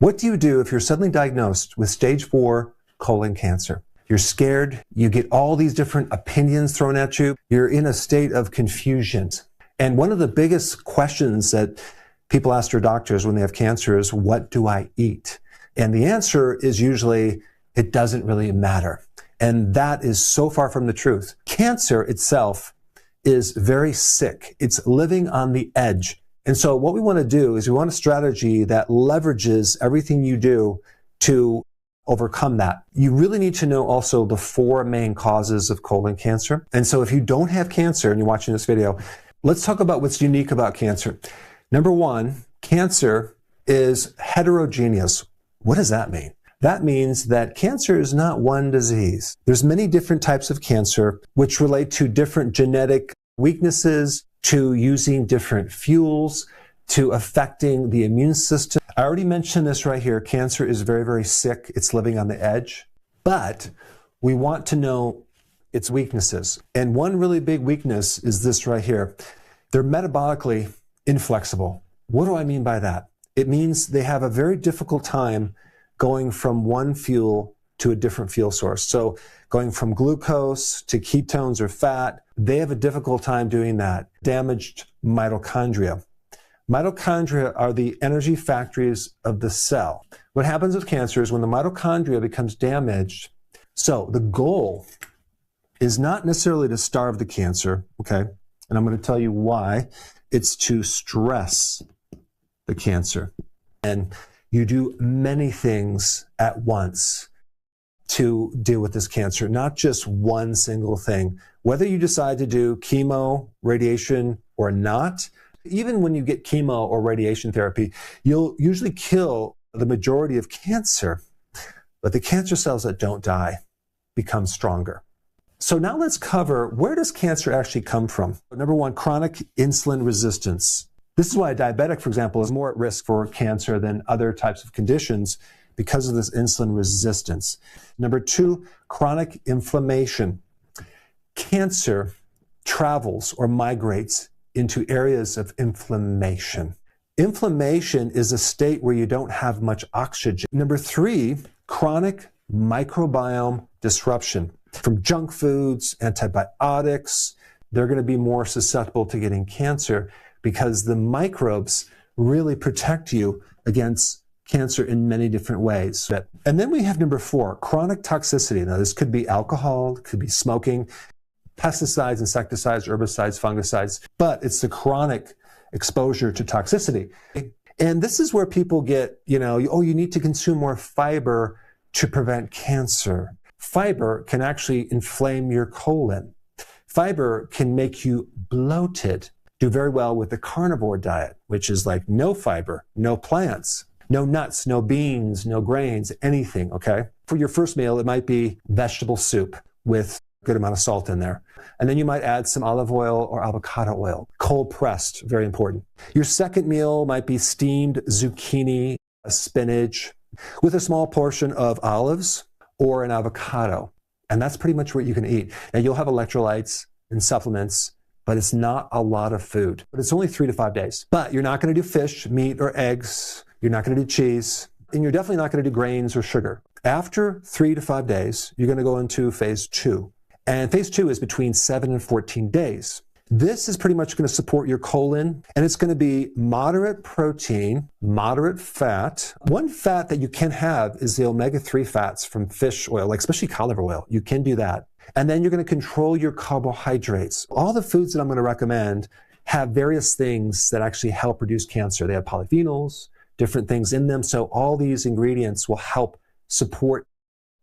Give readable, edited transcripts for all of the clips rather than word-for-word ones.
What do you do if you're suddenly diagnosed with stage 4 colon cancer? You're scared, you get all these different opinions thrown at you, you're in a state of confusion. And one of the biggest questions that people ask their doctors when they have cancer is, what do I eat? And the answer is usually, it doesn't really matter. And that is so far from the truth. Cancer itself is very sick. It's living on the edge. And so what we want to do is we want a strategy that leverages everything you do to overcome that. You really need to know also the 4 main causes of colon cancer. And so if you don't have cancer and you're watching this video, let's talk about what's unique about cancer. Number 1, cancer is heterogeneous. What does that mean? That means that cancer is not one disease. There's many different types of cancer which relate to different genetic weaknesses, to using different fuels, to affecting the immune system. I already mentioned this right here. Cancer is very, very sick. It's living on the edge. But we want to know its weaknesses. And one really big weakness is this right here. They're metabolically inflexible. What do I mean by that? It means they have a very difficult time going from one fuel to a different fuel source. So going from glucose to ketones or fat, they have a difficult time doing that. Damaged mitochondria. Mitochondria are the energy factories of the cell. What happens with cancer is when the mitochondria becomes damaged, so the goal is not necessarily to starve the cancer, okay? And I'm going to tell you why. It's to stress the cancer. And you do many things at once to deal with this cancer, not just one single thing. Whether you decide to do chemo, radiation, or not, even when you get chemo or radiation therapy, you'll usually kill the majority of cancer, but the cancer cells that don't die become stronger. So now let's cover, where does cancer actually come from? Number 1, chronic insulin resistance. This is why a diabetic, for example, is more at risk for cancer than other types of conditions because of this insulin resistance. Number 2, chronic inflammation. Cancer travels or migrates into areas of inflammation. Inflammation is a state where you don't have much oxygen. Number 3, chronic microbiome disruption. From junk foods, antibiotics, they're going to be more susceptible to getting cancer because the microbes really protect you against cancer in many different ways. And then we have number 4, chronic toxicity. Now this could be alcohol, it could be smoking, pesticides, insecticides, herbicides, fungicides, but it's the chronic exposure to toxicity. And this is where people get, oh, you need to consume more fiber to prevent cancer. Fiber can actually inflame your colon. Fiber can make you bloated. Do very well with the carnivore diet, which is like no fiber, no plants, no nuts, no beans, no grains, anything, okay? For your first meal, it might be vegetable soup with a good amount of salt in there. And then you might add some olive oil or avocado oil. Cold pressed, very important. Your second meal might be steamed zucchini, spinach, with a small portion of olives or an avocado. And that's pretty much what you can eat. And you'll have electrolytes and supplements, but it's not a lot of food. But it's only 3 to 5 days. But you're not going to do fish, meat, or eggs. You're not going to do cheese. And you're definitely not going to do grains or sugar. After 3 to 5 days, you're going to go into phase 2. And phase 2 is between 7 and 14 days. This is pretty much going to support your colon, and it's going to be moderate protein, moderate fat. One fat that you can have is the omega-3 fats from fish oil, like especially cod liver oil. You can do that. And then you're going to control your carbohydrates. All the foods that I'm going to recommend have various things that actually help reduce cancer. They have polyphenols, different things in them. So all these ingredients will help support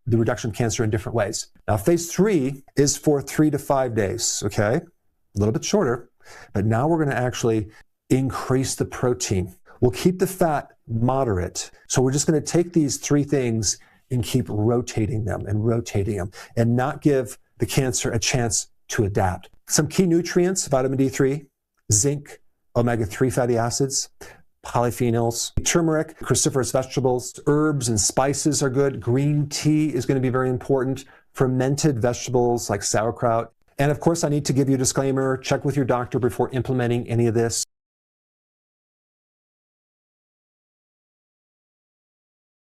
the reduction of cancer in different ways. Now, phase 3 is for 3 to 5 days, okay? A little bit shorter, but now we're going to actually increase the protein. We'll keep the fat moderate. So we're just going to take these 3 things and keep rotating them and not give the cancer a chance to adapt. Some key nutrients: vitamin D3, zinc, omega-3 fatty acids, polyphenols, turmeric, cruciferous vegetables, herbs and spices are good. Green tea is going to be very important. Fermented vegetables like sauerkraut. And of course, I need to give you a disclaimer: check with your doctor before implementing any of this.